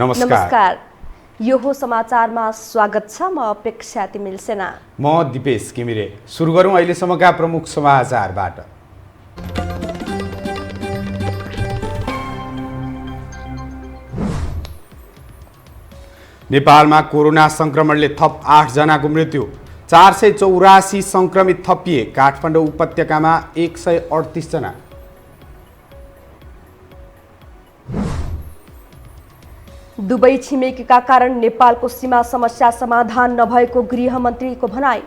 नमस्कार। यो हो समाचारमा स्वागत छ। म अपेक्षा तिमिल सेना। म दिपेश किमिरे। सुरु गरौँ अहिलेसम्मका प्रमुख समाचारबाट। नेपालमा कोरोना संक्रमणले थप 8 जनाको मृत्यु, 484 संक्रमित थपिए। काठमाडौँ उपत्यकामा 138 जना। दुवै छिमेकीका कारण नेपालको सीमा समस्या समाधान नभएको गृहमन्त्रीको भनाई।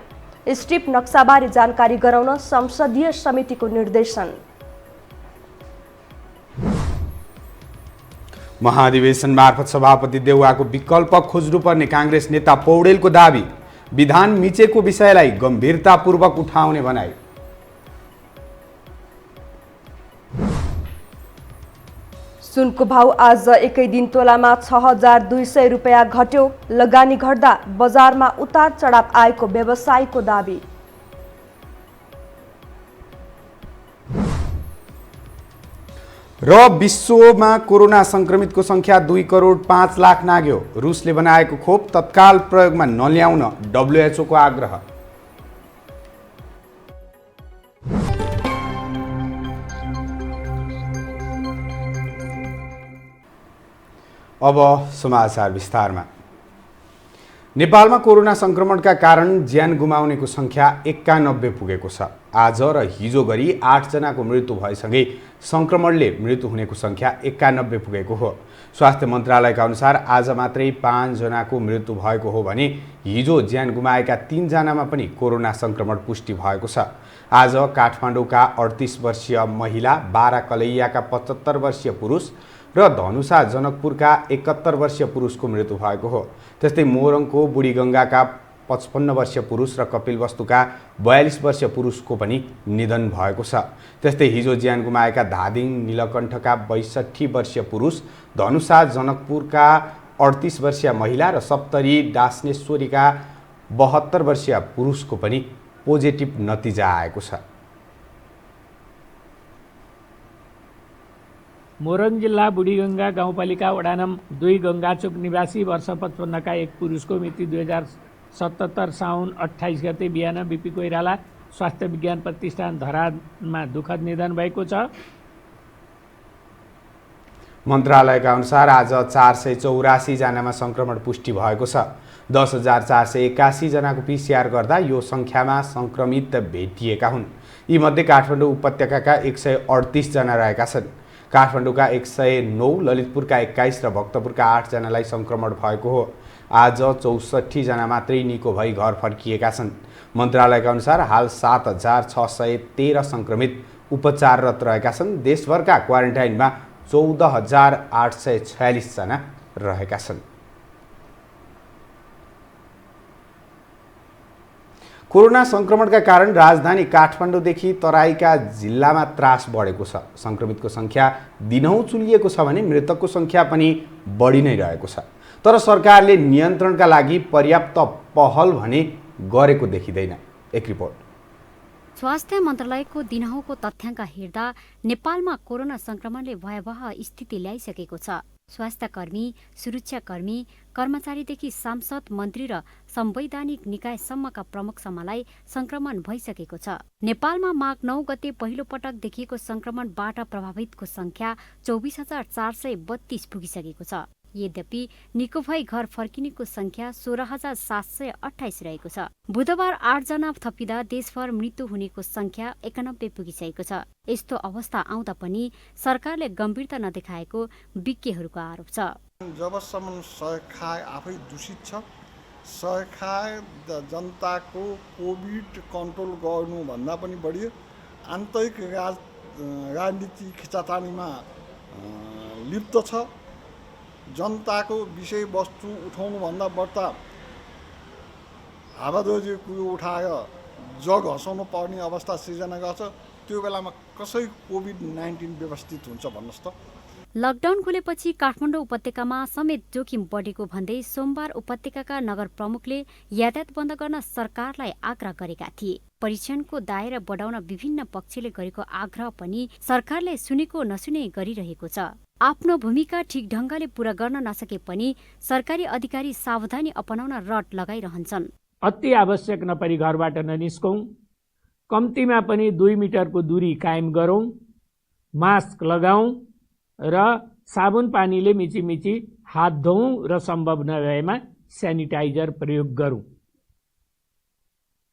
स्ट्रिप नक्साबारे जानकारी गराउन संसदीय समितिको निर्देशन। महाधिवेशन मार्फत सभापति देउवाको विकल्प खोज्नुपर्ने काङ्ग्रेस नेता पौडेलको दाबी। विधान मिचेको विषयलाई गम्भीरतापूर्वक उठाउने भनाई। सुनको भाउ आज एकै दिन तोलामा 6200 रुपियाँ घट्यो। लगानी घट्दा बजारमा उतार चढाव आएको व्यवसायीको दाबी। र विश्वमा कोरोना संक्रमितको संख्या 2 करोड 5 लाख नाग्यो। रुसले बनाएको खोप तत्काल प्रयोगमा नल्याउन WHO को आग्रह। अब समाचार विस्तारमा। नेपालमा कोरोना संक्रमणका कारण ज्यान गुमाउनेको संख्या 91 पुगेको छ। आज र हिजो गरी 8 जनाको मृत्यु भएसँगै संक्रमणले मृत्यु हुनेको संख्या 91 पुगेको हो। स्वास्थ्य मन्त्रालयका अनुसार आज मात्रै 5 जनाको मृत्यु भएको हो भने हिजो ज्यान गुमाएका 3 जनामा पनि कोरोना संक्रमण पुष्टि भएको छ। आज काठमाडौँका 38 वर्षीय महिला, बारा कलैयाका 75 वर्षीय पुरुष र धनुषा जनकपुरका 71 वर्षीय पुरुषको मृत्यु भएको हो। त्यस्तै मोरङको बुढीगङ्गाका 55 वर्षीय पुरुष र कपिलवस्तुका 42 वर्षीय पुरुषको पनि निधन भएको छ। त्यस्तै हिजो ज्यान गुमाएका धादिङ नीलकण्ठका 62 वर्षीय पुरुष, धनुषा जनकपुरका 38 वर्षीय महिला र सप्तरी डास्नेश्वरीका 72 वर्षीय पुरुषको पनि पोजिटिभ नतिजा आएको छ। मोरङ जिल्ला बुढीगङ्गा गाउँपालिका वडा नम्बर 2 गङ्गाचोक निवासी वर्ष 55 का एक पुरुषको मृत्यु 2077 साउन 28 गते बिहान बिपी कोइराला स्वास्थ्य विज्ञान प्रतिष्ठान धरानमा दुःखद निधन भएको छ। मन्त्रालयका अनुसार आज 484 जनामा संक्रमण पुष्टि भएको छ। 10,481 जनाको PCR गर्दा यो संख्यामा संक्रमित भेटिएका हुन्। यीमध्ये काठमाडौँ उपत्यकाका 138 जना रहेका छन्। काठमाडौँका 109, ललितपुरका 21 र भक्तपुरका 8 जनालाई संक्रमण भएको हो। आज 64 जना मात्रै निको भई घर फर्किएका छन्। मन्त्रालयका अनुसार हाल 7613 संक्रमित उपचाररत रहेका छन्। देशभरका क्वारेन्टाइनमा 14846 जना रहेका छन्। कोरोना संक्रमणका कारण राजधानी काठमाडौँदेखि तराईका जिल्लामा त्रास बढेको छ। संक्रमितको संख्या दिनहुँ चुलिएको छ भने मृतकको संख्या पनि बढी नै रहेको छ। तर सरकारले नियन्त्रणका लागि पर्याप्त पहल भने गरेको देखिँदैन। एक रिपोर्ट। स्वास्थ्य मन्त्रालयको दिनहुँको तथ्याङ्क हेर्दा नेपालमा कोरोना संक्रमणले भयावह स्थिति ल्याइसकेको छ। स्वास्थ्यकर्मी, सुरक्षाकर्मी, कर्मचारीदेखि सांसद, मन्त्री र संवैधानिक निकायसम्मका प्रमुखसम्मलाई संक्रमण भइसकेको छ। नेपालमा माघ 9 गते पहिलो पटक देखिएको संक्रमणबाट प्रभावितको संख्या 24,432 पुगिसकेको छ। यद्यपि निको भई घर फर्किनेको संख्या 16,728 रहेको छ। बुधबार 8 जना थपिँदा देशभर मृत्यु हुनेको संख्या 91 पुगिसकेको छ। यस्तो अवस्था आउँदा पनि सरकारले गम्भीरता नदेखाएको विज्ञहरूको आरोप छ। जबसम्म सहखाय आफै दूषित छ, सहखाय जनताको कोभिड कन्ट्रोल गर्नुभन्दा पनि बढी आन्तरिक राजनीति खिचातानीमा लिप्त छ। जनताको विषयवस्तु उठाउनुभन्दा बढ्ता हावादोजी कुरो उठाएर जग हँसाउनु पर्ने अवस्था सिर्जना गर्छ। त्यो बेलामा कसरी कोभिड-19 व्यवस्थित हुन्छ भन्नुहोस् त। लकडाउन खुलेपछि काठमाडौँ उपत्यकामा समेत जोखिम बढेको भन्दै सोमबार उपत्यकाका नगर प्रमुखले यातायात बन्द गर्न सरकारलाई आग्रह गरेका थिए। परीक्षणको दायरा बढाउन विभिन्न पक्षले गरेको आग्रह पनि सरकारले सुनेको नसुने गरिरहेको छ। आफ्नो भूमिका ठिक ढङ्गले पूरा गर्न नसके पनि सरकारी अधिकारी सावधानी अपनाउन रट लगाइरहन्छन्। अति आवश्यक नपरी घरबाट ननिस्कौँ, कम्तीमा पनि 2 मिटरको दूरी कायम गरौँ, मास्क लगाऊँ र साबुन पानीले मिचिमिची हात धोऊँ र सम्भव नभएमा सेनिटाइजर प्रयोग गरौँ।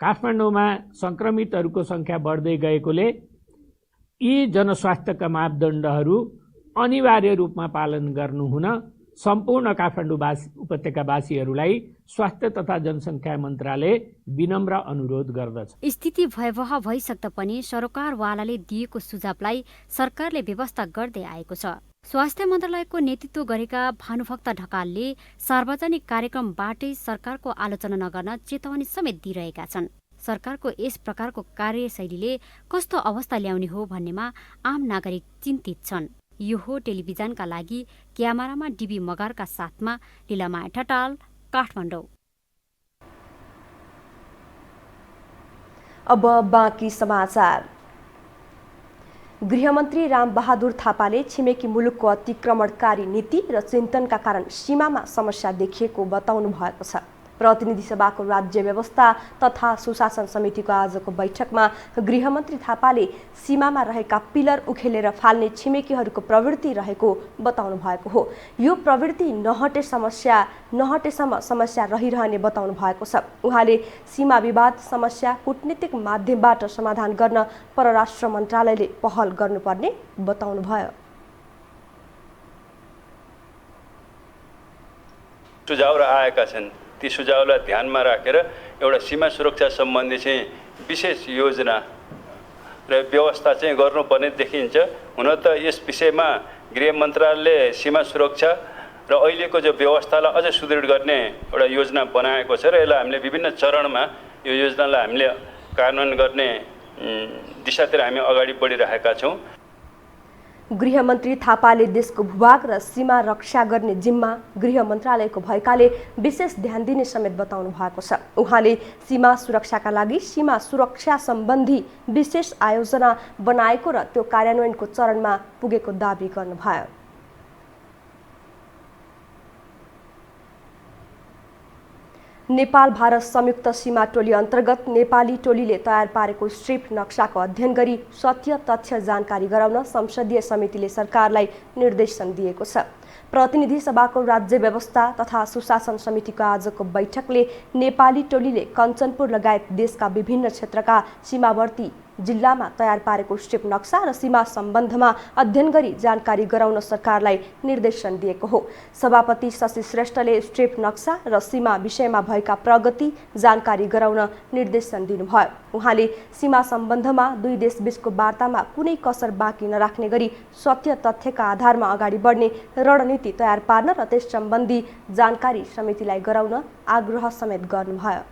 काठमाडौँमा संक्रमितहरूको संख्या बढ्दै गएकोले यी जनस्वास्थ्यका मापदण्डहरू अनिवार्य रूपमा पालन गर्नुहुन सम्पूर्ण काठमाडौँ उपत्यकावासीहरूलाई स्वास्थ्य तथा जनसङ्ख्या मन्त्रालय विनम्र अनुरोध गर्दछ। स्थिति भयावह भइसक्दा पनि सरोकारवालाले दिएको सुझावलाई सरकारले व्यवस्था गर्दै आएको छ। स्वास्थ्य मन्त्रालयको नेतृत्व गरेका भानुभक्त ढकालले सार्वजनिक कार्यक्रमबाटै सरकारको आलोचना नगर्न चेतावनी समेत दिइरहेका छन्। सरकारको यस प्रकारको कार्यशैलीले कस्तो अवस्था ल्याउने हो भन्नेमा आम नागरिक चिन्तित छन्। यो हो टेलिभिजनका लागि क्यामेरामा डिबी मगरका साथमा लीलामाया ठटाल, काठमाडौँ। अब बाँकी समाचार। गृहमन्त्री रामबहादुर थापाले छिमेकी मुलुकको अतिक्रमणकारी नीति र चिन्तनका कारण सीमामा समस्या देखिएको बताउनु भएको छ। प्रतिनिधि सभाको राज्य व्यवस्था तथा सुशासन समितिको आजको बैठकमा गृहमन्त्री थापाले सीमामा रहेका पिलर उखेलेर फाल्ने छिमेकीहरूको प्रवृत्ति रहेको बताउनु भएको हो। यो प्रवृत्ति नहटेसम्म समस्या रहिरहने बताउनु भएको छ। उहाँले सीमा विवाद समस्या कूटनीतिक माध्यमबाट समाधान गर्न परराष्ट्र मन्त्रालयले पहल गर्नुपर्ने बताउनुभयो। सुझावहरू आएका छन्, ती सुझावलाई ध्यानमा राखेर एउटा सीमा सुरक्षा सम्बन्धी चाहिँ विशेष योजना र व्यवस्था चाहिँ गर्नुपर्ने देखिन्छ। हुन त यस विषयमा गृह मन्त्रालयले सीमा सुरक्षा र अहिलेको जो व्यवस्थालाई अझ सुदृढ गर्ने एउटा योजना बनाएको छ र यसलाई हामीले विभिन्न चरणमा यो योजनालाई हामीले कार्यान्वयन गर्ने दिशातिर हामी अगाडि बढिरहेका छौँ। गृहमन्त्री थापाले देशको भूभाग र सीमा रक्षा गर्ने जिम्मा गृह मन्त्रालयको भएकाले विशेष ध्यान दिने समेत बताउनु भएको छ। उहाँले सीमा सुरक्षाका लागि सीमा सुरक्षा सम्बन्धी विशेष आयोजना बनाएको र त्यो कार्यान्वयनको चरणमा पुगेको दाबी गर्नुभयो। नेपाल भारत संयुक्त सीमा टोली अन्तर्गत नेपाली टोलीले तयार पारेको स्ट्रिप नक्साको अध्ययन गरी सत्य तथ्य जानकारी गराउन संसदीय समितिले सरकारलाई निर्देशन दिएको छ। प्रतिनिधि सभाको राज्य व्यवस्था तथा सुशासन समितिको आजको बैठकले नेपाली टोलीले कञ्चनपुर लगायत देशका विभिन्न क्षेत्रका सीमावर्ती जिल्लामा तयार पारेको स्ट्रिप नक्सा र सीमा सम्बन्धमा अध्ययन गरी जानकारी गराउन सरकारलाई निर्देशन दिएको हो। सभापति शशि श्रेष्ठले स्ट्रिप नक्सा र सीमा विषयमा भएका प्रगति जानकारी गराउन निर्देशन दिनुभयो। उहाँले सीमा सम्बन्धमा दुई देशबीचको वार्तामा कुनै कसर बाँकी नराख्ने गरी सत्य तथ्यका आधारमा अगाडि बढ्ने रणनीति तयार पार्न र त्यस सम्बन्धी जानकारी समितिलाई गराउन आग्रह समेत गर्नुभयो।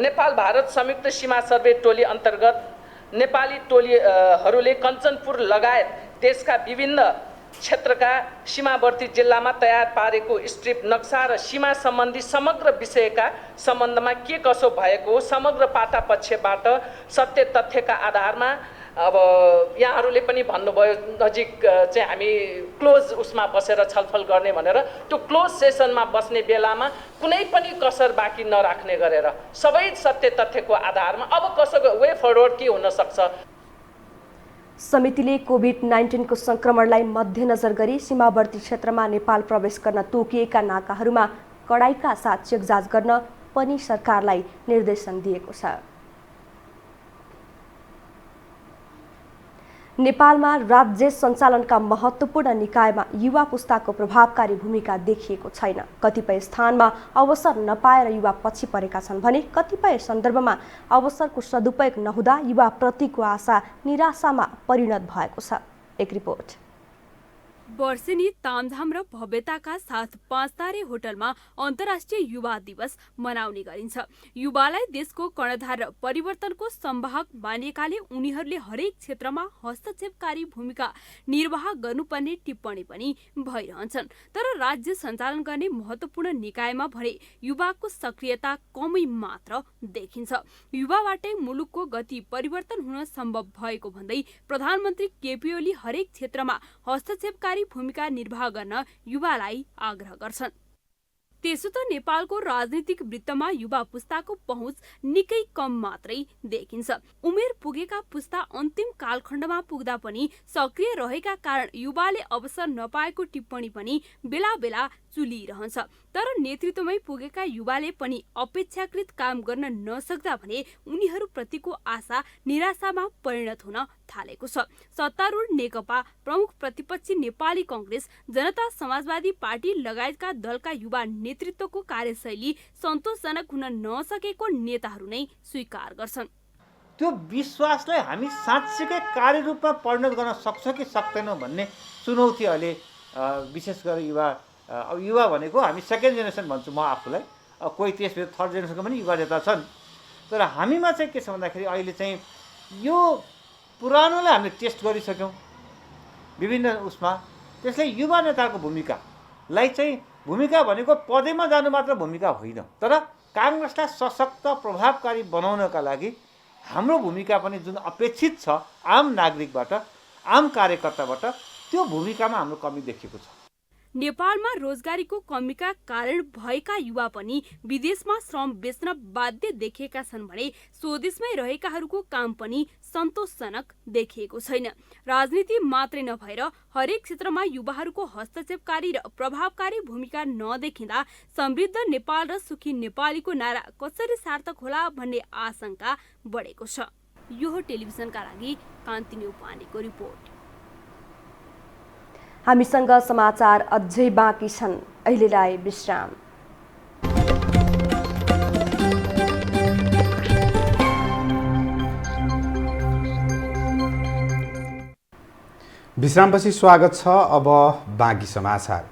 नेपाल भारत संयुक्त सीमा सर्वे टोली अन्तर्गत नेपाली टोलीहरूले कञ्चनपुर लगायत देशका विभिन्न क्षेत्रका सीमावर्ती जिल्लामा तयार पारेको स्ट्रिप नक्सा र सीमा सम्बन्धी समग्र विषयका सम्बन्धमा के कसो भएको समग्र पाटा पक्षबाट सत्य तथ्यका आधारमा अब यहाँहरूले पनि भन्नुभयो नजिक चाहिँ हामी क्लोज उसमा बसेर छलफल गर्ने भनेर, त्यो क्लोज सेसनमा बस्ने बेलामा कुनै पनि कसर बाँकी नराख्ने गरेर सबै सत्य तथ्यको आधारमा अब कसो वे फरवर्ड के हुन सक्छ। समितिले कोभिड-19 को संक्रमणलाई मध्यनजर गरी सीमावर्ती क्षेत्रमा नेपाल प्रवेश गर्न तोकिएका नाकाहरूमा कडाइका साथ चेकजाँच गर्न पनि सरकारलाई निर्देशन दिएको छ। नेपालमा राज्य सञ्चालनका महत्त्वपूर्ण निकायमा युवा पुस्ताको प्रभावकारी भूमिका देखिएको छैन। कतिपय स्थानमा अवसर नपाएर युवा पछि परेका छन् भने कतिपय सन्दर्भमा अवसरको सदुपयोग नहुँदा युवा प्रतिको आशा निराशामा परिणत भएको छ। एक रिपोर्ट। वर्षेनी तामझाम र भव्यताका साथ 5 तारे होटलमा अन्तर्राष्ट्रिय युवा दिवस मनाउने गरिन्छ। युवालाई देशको कर्णधार र परिवर्तनको संवाहक मानिएकाले उनीहरूले हरेक क्षेत्रमा हस्तक्षेपकारी भूमिका निर्वाह गर्नुपर्ने टिप्पणी पनि भइरहन्छन्। तर राज्य सञ्चालन गर्ने महत्त्वपूर्ण निकायमा भने युवाको सक्रियता कमै मात्र देखिन्छ। युवाबाटै मुलुकको गति परिवर्तन हुन सम्भव भएको भन्दै प्रधानमन्त्री केपी ओली हरेक क्षेत्रमा हस्तक्षेपकारी भूमिका निर्वाह गर्न युवालाई आग्रह गर्छन्। त्यसो त नेपालको राजनीतिक वृत्तमा युवा पुस्ताको पहुँच निकै कम मात्रै देखिन्छ। उमेर पुगेका पुस्ता अन्तिम कालखण्डमा पुग्दा पनि सक्रिय रहेका कारण युवाले अवसर नपाएको टिप्पणी पनि बेला बेला चुलिरहन्छ। तर नेतृत्वमै पुगेका युवाले पनि अपेक्षाकृत काम गर्न नसक्दा भने उनीहरूप्रतिको आशा निराशामा परिणत हुन थालेको छ। सत्तारूढ नेकपा, प्रमुख प्रतिपक्षी नेपाली कांग्रेस, जनता समाजवादी पार्टी लगायतका दलका युवा नेतृत्वको कार्यशैली सन्तोषजनक हुन नसकेको नेताहरू नै स्वीकार गर्छन्। त्यो विश्वासलाई हामी साँच्चैकै कार्यरूपमा परिणत गर्न सक्छौँ कि सक्दैनौँ भन्ने चुनौती अहिले विशेष गरेर युवा भनेको हामी सेकेन्ड जेनेरेसन भन्छु म आफूलाई, कोही त्यसभित्र थर्ड जेनेरेसनको पनि युवा नेता छन्। तर हामीमा चाहिँ के छ भन्दाखेरि अहिले चाहिँ यो पुरानोलाई हामीले टेस्ट गरिसक्यौँ विभिन्न उसमा, त्यसले युवा नेताको भूमिकालाई चाहिँ भूमिका भनेको पदैमा जानु मात्र भूमिका होइन, तर काङ्ग्रेसलाई सशक्त प्रभावकारी बनाउनका लागि हाम्रो भूमिका पनि जुन अपेक्षित छ आम नागरिकबाट, आम कार्यकर्ताबाट, त्यो भूमिकामा हाम्रो कमी देखिएको छ। नेपालमा रोजगारीको कमीका कारण भएका युवा पनि विदेशमा श्रम बेच्न बाध्य देखिएका छन् भने स्वदेशमै रहेकाहरूको काम पनि सन्तोषजनक देखिएको छैन। राजनीति मात्रै नभएर हरेक क्षेत्रमा युवाहरूको हस्तक्षेपकारी र प्रभावकारी भूमिका नदेखिँदा समृद्ध नेपाल र सुखी नेपालीको नारा कसरी सार्थक होला भन्ने आशंका बढेको छ। यो टेलिभिजनका लागि कान्ति न्यौपानेको रिपोर्ट। हामीसँग समाचार अझै बाँकी छन्, अहिलेलाई विश्राम। विश्रामपछि स्वागत छ। अब बाँकी समाचार।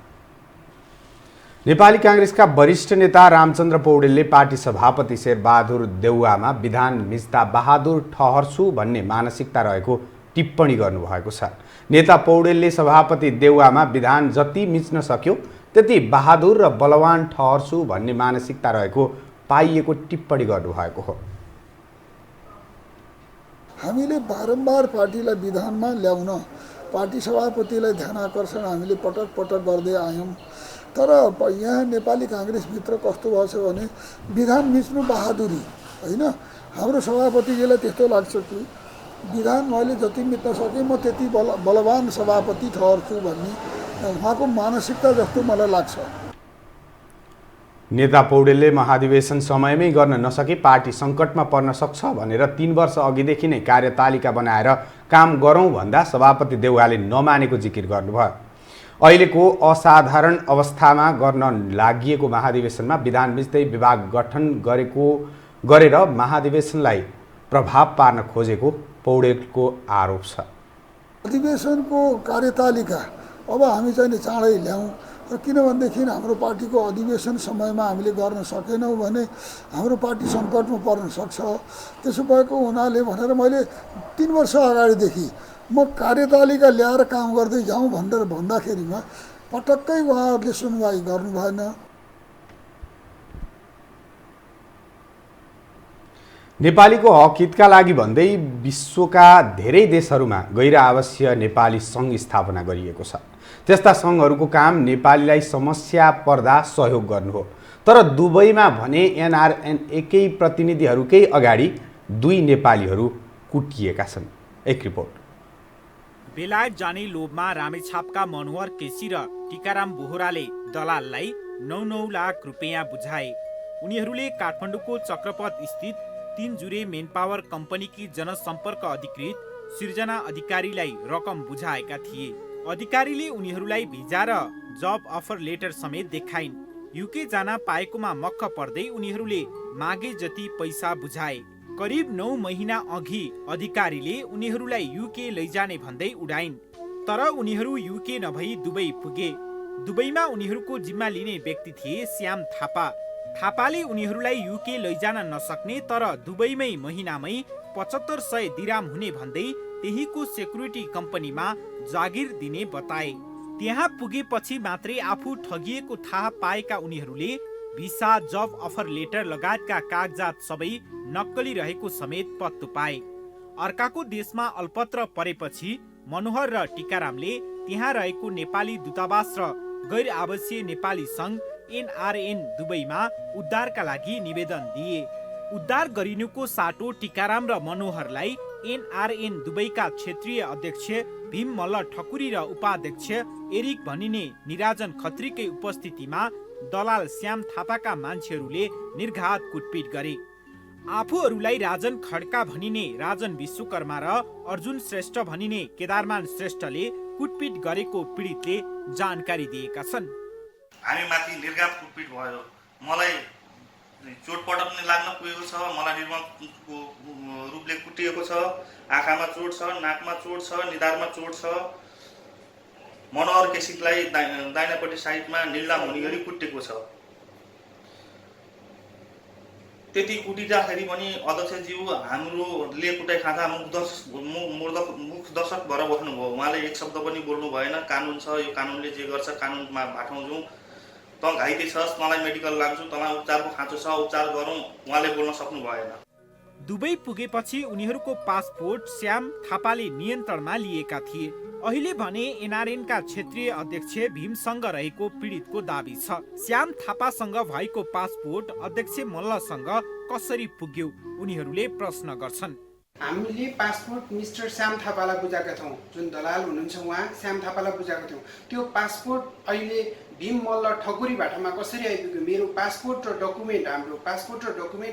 नेपाली कांग्रेसका वरिष्ठ नेता रामचन्द्र पौडेलले पार्टी सभापति शेरबहादुर देउवामा विधान मिच्दा बहादुर ठहर्छु भन्ने मानसिकता रहेको टिप्पणी गर्नुभएको छ। नेता पौडेलले सभापति देउवामा विधान जति मिच्न सक्यो त्यति बहादुर र बलवान ठहर्छु भन्ने मानसिकता रहेको पाइएको टिप्पणी गर्नुभएको हो। हामीले बारम्बार पार्टीलाई विधानमा ल्याउन, पार्टी सभापतिलाई ध्यानाकर्षण हामीले पटक पटक गर्दै आयौँ। तर यहाँ नेपाली काङ्ग्रेसभित्र कस्तो भएछ भने विधान मिच्नु बहादुरी होइन। हाम्रो सभापतिजीलाई त्यस्तो लाग्छ कि विधान मैले जति मिच्न सकेँ म त्यति बलवान सभापति ठहर्छु भन्ने उहाँको मानसिकता जस्तो मलाई लाग्छ। नेता पौडेलले महाधिवेशन समयमै गर्न नसके पार्टी सङ्कटमा पर्न सक्छ भनेर 3 वर्ष अघिदेखि नै कार्यतालिका बनाएर काम गरौँ भन्दा सभापति देउवाले नमानेको जिकिर गर्नुभयो। अहिलेको असाधारण अवस्थामा गर्न लागिएको महाधिवेशनमा विधान मिच्दै विभाग गठन गरेर महाधिवेशनलाई प्रभाव पार्न खोजेको पौडेलको आरोप छ। अधिवेशनको कार्यतालिका अब हामी चाहिँ चाँडै ल्याउँ, किनभनेदेखि हाम्रो पार्टीको अधिवेशन समयमा हामीले गर्न सकेनौँ भने हाम्रो पार्टी सङ्कटमा पर्न सक्छ। त्यसो भएको हुनाले भनेर मैले 3 वर्ष अगाडिदेखि म कार्यतालिका ल्याएर काम गर्दै जाउँ भनेर भन्दाखेरिमा पटक्कै उहाँहरूले सुनवाई गर्नु भएन। नेपालीको हक हितका लागि भन्दै विश्वका धेरै देशहरूमा गैर आवासीय नेपाली सङ्घ स्थापना गरिएको छ। त्यस्ता सङ्घहरूको काम नेपालीलाई समस्या पर्दा सहयोग गर्नु हो। तर दुबईमा भने एनआरएनएकै प्रतिनिधिहरूकै अगाडि 2 नेपालीहरू कुटिएका छन्। एक रिपोर्ट। बेलायत जाने लोभमा रामेछापका मनोहर केसी र टीकाराम बोहराले दलाललाई 9 लाख रुपियाँ बुझाए। उनीहरूले काठमाडौँको चक्रपथ स्थित 3 जुरे मेन पावर कम्पनीकी जनसम्पर्क अधिकृत सृजना अधिकारीलाई रकम बुझाएका थिए। अधिकारीले उनीहरूलाई भिजा र जब अफर लेटर समेत देखाइन्। युके जान पाएकोमा मक्ख पर्दै उनीहरूले मागे जति पैसा बुझाए। करिब 9 महिना अघि अधिकारीले उनीहरूलाई युके लैजाने भन्दै उडाइन्। तर उनीहरू युके नभई दुबई पुगे। दुबईमा उनीहरूको जिम्मा लिने व्यक्ति थिए श्याम थापा। थापाले उनीहरूलाई युके लैजान नसक्ने तर दुबईमै महिनामै 7500 दिराम हुने भन्दै त्यहीको सेक्युरिटी कम्पनीमा जागिर दिने बताए। त्यहाँ पुगेपछि मात्रै आफू ठगिएको थाहा पाएका उनीहरूले भिसा, जब अफर लेटर लगायतका कागजात सबै नक्कली रहेको समेत पत्तो पाए। अर्काको देशमा अल्पत्र परेपछि मनोहर र टिकारामले त्यहाँ रहेको नेपाली दूतावास र गैर आवासीय नेपाली सङ्घ NRN दुबईमा उद्धारका लागि निवेदन दिए। उद्धार गरिनुको साटो टिकाराम र मनोहरलाई NRN दुबईका क्षेत्रीय अध्यक्ष भीम मल्ल ठकुरी र उपाध्यक्ष एरिक भनिने निराजन खत्रीकै उपस्थितिमा दलाल श्याम थापाका मान्छेहरूले निर्घात कुटपिट गरे। आफूहरूलाई राजन खड्का भनिने राजन विश्वकर्मा र अर्जुन श्रेष्ठ भनिने केदारमान श्रेष्ठले कुटपिट गरेको पीडितले जानकारी दिएका छन्। हामी माथि निर्घात कुटपिट भयो। मलाई चोटपटक पनि लाग्न पुगेको छ, मलाई निर्ममको रूपले कुटिएको छ, आँखामा चोट छ, नाकमा चोट छ, निधारमा चोट छ। मनोहर केसीलाई दाहिनापट्टि साइडमा निलाम हुने गरी कुटेको छ। त्यति कुटिँदाखेरि पनि अध्यक्षज्यू हाम्रोले कुटाइ खाँदा मुख दर्शक भएर बस्नुभयो। उहाँले एक शब्द पनि बोल्नु भएन। कानुन छ, यो कानुनले जे गर्छ कानुनमा भाटाउँछौँ। त घाइते छस्, तँलाई मेडिकल लान्छु, तँलाई उपचारको खाँचो छ, उपचार गरौँ, उहाँले बोल्न सक्नु भएन। दुबई पुगेपछि उनीहरूको पासपोर्ट श्याम थापाले नियन्त्रणमा लिएका थिए। अहिले भने NRNका क्षेत्रीय अध्यक्ष भीमसँग रहेको पीडितको दाबी छ। श्याम थापासँग भएको पासपोर्ट अध्यक्ष मल्लसँग कसरी पुग्यो उनीहरूले प्रश्न गर्छन्। हामीले पासपोर्ट मिस्टर श्याम थापालाई बुझाएका थियौँ। जुन दलाल हुनुहुन्छ उहाँ श्याम थापालाई बुझाएका थियौँ। त्यो पासपोर्ट अहिले भीम मल्ल ठकुरीबाटमा कसरी आइपुग्यो? मेरो पासपोर्ट र डकुमेन्ट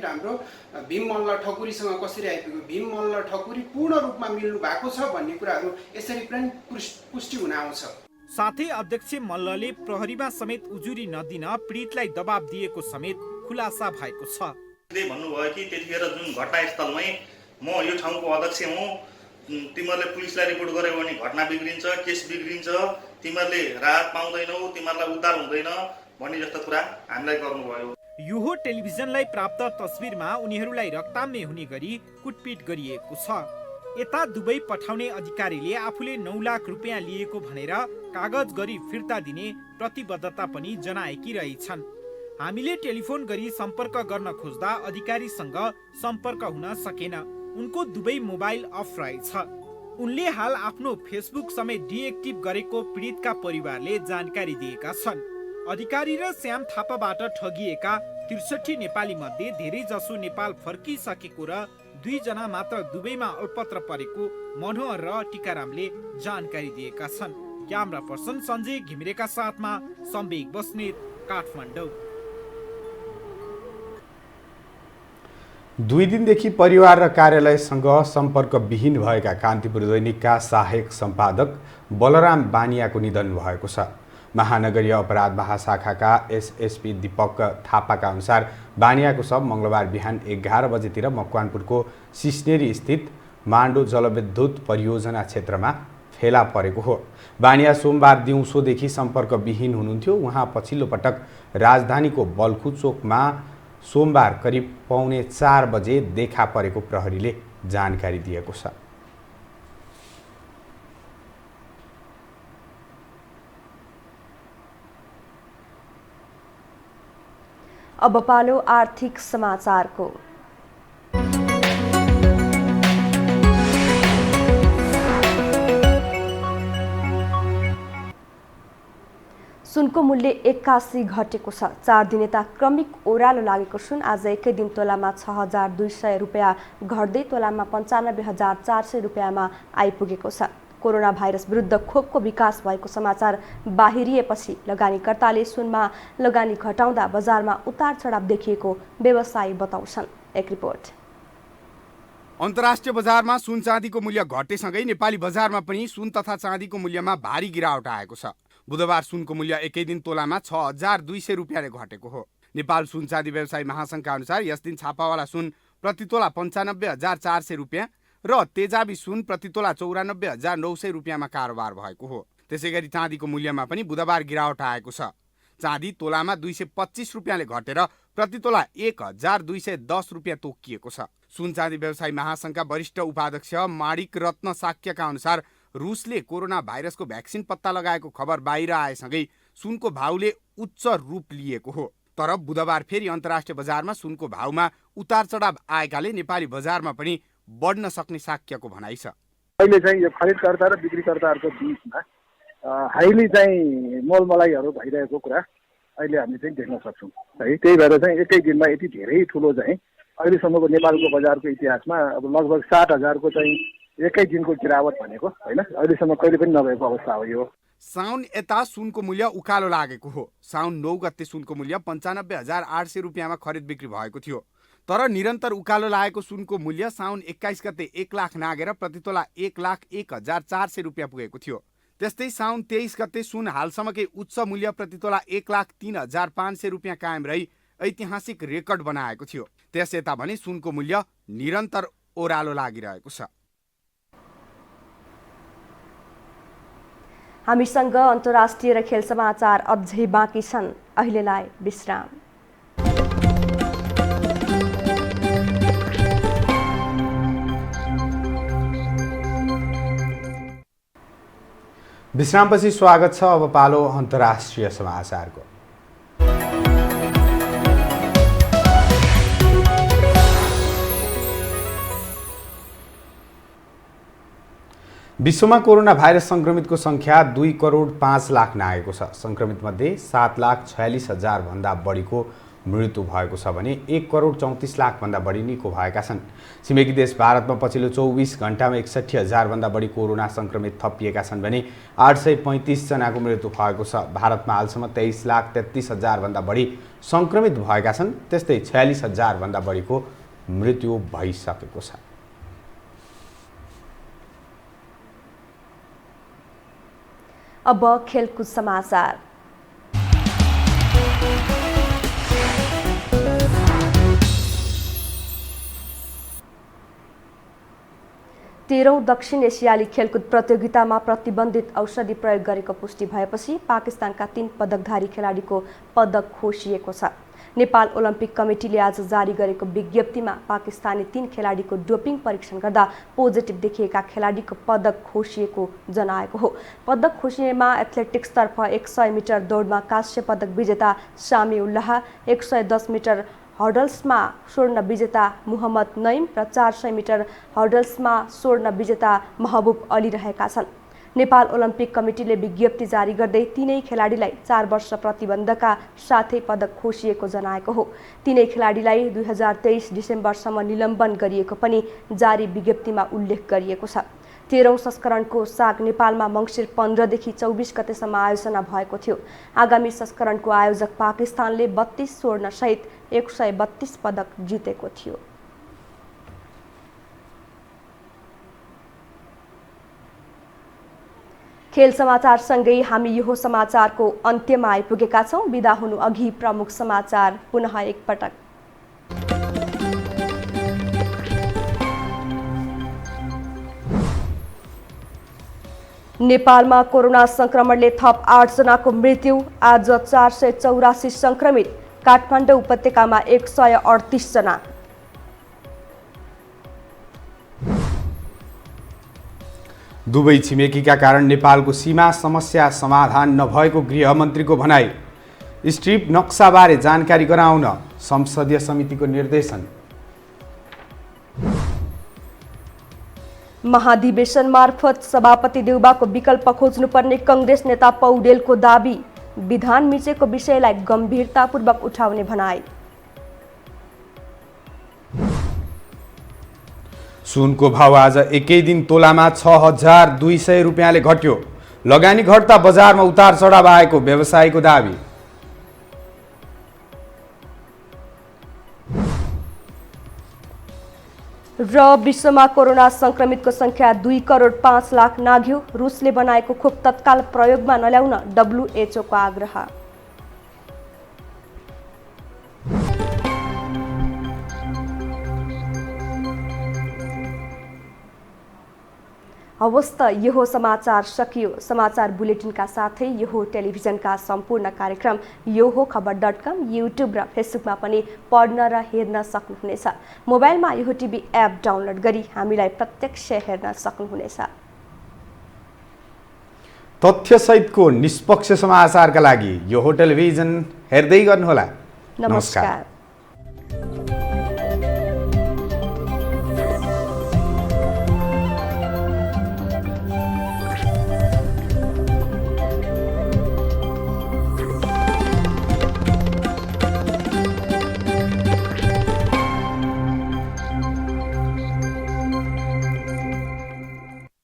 हाम्रो भीम मल्ल ठकुरीसँग कसरी आइपुग्यो? भीम मल्ल ठकुरी पूर्ण रूपमा मिल्नु भएको छ भन्ने कुराहरू यसरी पनि पुष्टि हुन आउँछ। साथै अध्यक्ष मल्लले प्रहरीमा समेत उजुरी नदिन पीडितलाई दबाब दिएको समेत खुलासा भएको छ। भन्नुभयो कि त्यतिखेर जुन घटनास्थलमै म यो ठाउँको अध्यक्ष हुँ, तिमीहरूले पुलिसलाई रिपोर्ट गर्यो भने घटना बिग्रिन्छ, केस बिग्रिन्छ, तिमीहरूले राहत पाउँदैनौ, तिमीहरूलाई उद्धार हुँदैन भन्ने जस्तो कुरा हामीलाई गर्नुभयो। यो टेलिभिजनलाई प्राप्त तस्बिरमा उनीहरूलाई रक्ताम्य हुने गरी कुटपिट गरिएको छ। यता दुबई पठाउने अधिकारीले आफूले 9 लाख रुपियाँ लिएको भनेर कागज गरी फिर्ता दिने प्रतिबद्धता पनि जनाएकी रहेछन्। हामीले टेलिफोन गरी सम्पर्क गर्न खोज्दा अधिकारीसँग सम्पर्क हुन सकेन। उनको दुबई मोबाइल अफ रहेछ। उनले हाल आफ्नो फेसबुक समेत डिएक्टिभ गरेको पीडितका परिवारले जानकारी दिएका छन्। अधिकारी र श्याम थापाबाट ठगिएका 63 नेपाली मध्ये धेरै जसो नेपाल फर्किसकेको र 2 जना मात्र दुबईमा अल्पत्र परेको मनोहर र टिकारामले जानकारी दिएका छन्। क्यामेरा पर्सन सञ्जय घिमिरेका साथमा सम्वेक बस्नेत, काठमाडौँ। 2 दिनदेखि परिवार र कार्यालयसँग सम्पर्कविहीन भएका कान्तिपुर दैनिकका सहायक सम्पादक बलराम बानियाको निधन भएको छ। महानगरीय अपराध महाशाखाका एसएसपी दीपक थापाका अनुसार बानियाको शव मङ्गलबार बिहान 11 बजेतिर मकवानपुरको सिस्नेरी स्थित माण्डो जलविद्युत परियोजना क्षेत्रमा फेला परेको हो। बानिया सोमबार दिउँसोदेखि सम्पर्कविहीन हुनुहुन्थ्यो। उहाँ पछिल्लो पटक राजधानीको बल्खु चोकमा सोमबार करिब 3:45 बजे देखा परेको प्रहरीले जानकारी दिएको छ। अब पालो आर्थिक समाचारको। सुनको मूल्य 81 घटेको छ। 4 दिनेता क्रमिक ओह्रालो लागेको सुन आज एकै दिन तोलामा 6200 रुपियाँ घट्दै तोलामा 95400 रुपियाँमा आइपुगेको छ। कोरोना भाइरस विरुद्ध खोपको विकास भएको समाचार बाहिरिएपछि लगानीकर्ताले सुनमा लगानी घटाउँदा बजारमा उतार चढाव देखिएको व्यवसायी बताउँछन्। एक रिपोर्ट। अन्तर्राष्ट्रिय बजारमा सुन चाँदीको मूल्य घटेसँगै नेपाली बजारमा पनि सुन तथा चाँदीको मूल्यमा भारी गिरावट आएको छ। बुधबार सुनको मूल्य एकै दिन तोलामा 6200 रुपियाँले घटेको हो। नेपाल सुन चाँदी व्यवसायी महासङ्घका अनुसार यस दिन छापावाला सुन प्रति तोला 95400 रुपियाँ र तेजाबी सुन प्रति तोला 94,900 रुपियाँमा कारोबार भएको हो। त्यसै गरी चाँदीको मूल्यमा पनि बुधबार गिरावट आएको छ। चाँदी तोलामा 225 रुपियाँले घटेर प्रति तोला 1,210 रुपियाँ तोकिएको छ। सुन चाँदी व्यवसायी महासङ्घका वरिष्ठ उपाध्यक्ष माणिक रत्न साक्यका अनुसार रुसले कोरोना भाइरसको भ्याक्सिन पत्ता लगाएको खबर बाहिर आएसँगै सुनको भाउले उच्च रूप लिएको हो। तर बुधबार फेरि अन्तर्राष्ट्रिय बजारमा सुनको भाउमा उतार चढाव आएकाले नेपाली बजारमा पनि बढ्न सक्ने साक्यको भनाइ छ। अहिले चाहिँ यो खरिदकर्ता र बिक्रीकर्ताहरूको बिचमा हाइली चाहिँ मोलमलाइहरू भइरहेको कुरा अहिले हामी चाहिँ देख्न सक्छौँ है। त्यही भएर चाहिँ एकै दिनमा यति धेरै ठुलो चाहिँ अहिलेसम्मको नेपालको बजारको इतिहासमा अब लगभग 60,000को चाहिँ एकै दिनको गिरावट भनेको होइन, अहिलेसम्म कहिले पनि नभएको अवस्था हो यो। साउन यता सुनको मूल्य उकालो लागेको हो। साउन 9 गते सुनको मूल्य 95,800 रुपियाँमा खरिद बिक्री भएको थियो। तर निरन्तर उकालो लागेको सुनको मूल्य साउन 21 गते 1 लाख नागेर प्रति तोला 1,01,400 रुपियाँ पुगेको थियो। त्यस्तै साउन 23 गते सुन हालसम्मकै उच्च मूल्य प्रति तोला 1,03,500 रुपियाँ कायम रही ऐतिहासिक रेकर्ड बनाएको थियो। त्यस यता भने सुनको मूल्य निरन्तर ओह्रालो लागिरहेको छ। हामीसँग अन्तर्राष्ट्रिय र खेल समाचार अझै बाँकी छन्। अहिलेलाई विश्राम। विश्रामपछि स्वागत छ। अब पालो अन्तर्राष्ट्रिय समाचारको। विश्वमा कोरोना भाइरस संक्रमितको संख्या 2,05,00,000 नागेको छ। संक्रमित मध्ये 7,46,000 भन्दा बढीको मृत्यु भएको छ भने 1,34,00,000 भन्दा बढी निको भएका छन्। छिमेकी देश भारतमा पछिल्लो 24 घण्टामा 61,000 भन्दा बढी कोरोना संक्रमित थपिएका छन् भने 835 जनाको मृत्यु भएको छ। भारतमा हालसम्म 23,33,000 भन्दा बढी संक्रमित भएका छन्। त्यस्तै 46,000 भन्दा बढीको मृत्यु भइसकेको छ। अब खेलकुद समाचार। तेह्रौं दक्षिण एसियाली खेलकुद प्रतियोगितामा प्रतिबन्धित औषधि प्रयोग गरेको पुष्टि भएपछि पाकिस्तानका 3 पदकधारी खेलाडीको पदक खोसिएको छ। नेपाल ओलम्पिक कमिटीले आज जारी गरेको विज्ञप्तिमा पाकिस्तानी 3 खेलाडीको डोपिङ परीक्षण गर्दा पोजिटिभ देखिएका खेलाडीको पदक खोसिएको जनाएको हो। पदक खोसिएमा एथलेटिक्सतर्फ 100 मिटर दौडमा कांस्य पदक विजेता सामी उल्लाह, 110 मिटर हर्डल्समा स्वर्ण विजेता मुहम्मद नईम र 400 मिटर हर्डल्समा स्वर्ण विजेता महबुब अली रहेका छन्। नेपाल ओलम्पिक कमिटीले विज्ञप्ति जारी गर्दै तीनै खेलाडीलाई 4 वर्ष प्रतिबन्धका साथै पदक खोसिएको जनाएको हो। तीनै खेलाडीलाई 2023 डिसेम्बरसम्म निलम्बन गरिएको पनि जारी विज्ञप्तिमा उल्लेख गरिएको छ। 13औं संस्करणको साग नेपालमा मङ्सिर 15 देखि 24 गतेसम्म आयोजना भएको थियो। आगामी संस्करणको आयोजक पाकिस्तानले 32 स्वर्ण सहित 132 पदक जितेको थियो। खेल समाचार सँगै हामी यो समाचारको अन्त्यमा आइपुगेका छौं। बिदा हुनु अघि प्रमुख समाचार पुनः एकपटक। नेपालमा कोरोना संक्रमणले थप 8 जनाको मृत्यु। आज 484 संक्रमित। काठमाडौँ उपत्यकामा 138 जना। दुवै छिमेकीका कारण नेपालको सीमा समस्या समाधान नभएको गृहमन्त्रीको भनाई। स्ट्रिप नक्साबारे जानकारी गराउन संसदीय समितिको निर्देशन। महाधिवेशन मार्फत सभापति देउबाको विकल्प खोज्नुपर्ने कांग्रेस नेता पौडेलको दाबी। विधान मिचेको विषयलाई गम्भीरतापूर्वक उठाउने भनाई। सुनको भाव आज एकै दिन तोलामा 6,200 रुपियाँले घट्यो। लगानी घट्दा बजारमा उतार चढाव आएको व्यवसायीको दाबी। र विश्वमा कोरोना संक्रमितको संख्या 2,05,00,000 नाग्यो। रुसले बनाएको खोप तत्काल प्रयोगमा नल्याउन WHO को आग्रह। हवस् त यो समाचार सकियो। समाचार बुलेटिनका साथै यो टेलिभिजनका सम्पूर्ण कार्यक्रम यो खबर.com, युट्युब र फेसबुकमा पनि पढ्न र हेर्न सक्नुहुनेछ। मोबाइलमा यो टिभी एप डाउनलोड गरी हामीलाई प्रत्यक्ष हेर्न सक्नुहुनेछ। तथ्यसहितको निष्पक्ष समाचारका लागि यो टेलिभिजन हेर्दै गर्नुहोला। नमस्कार।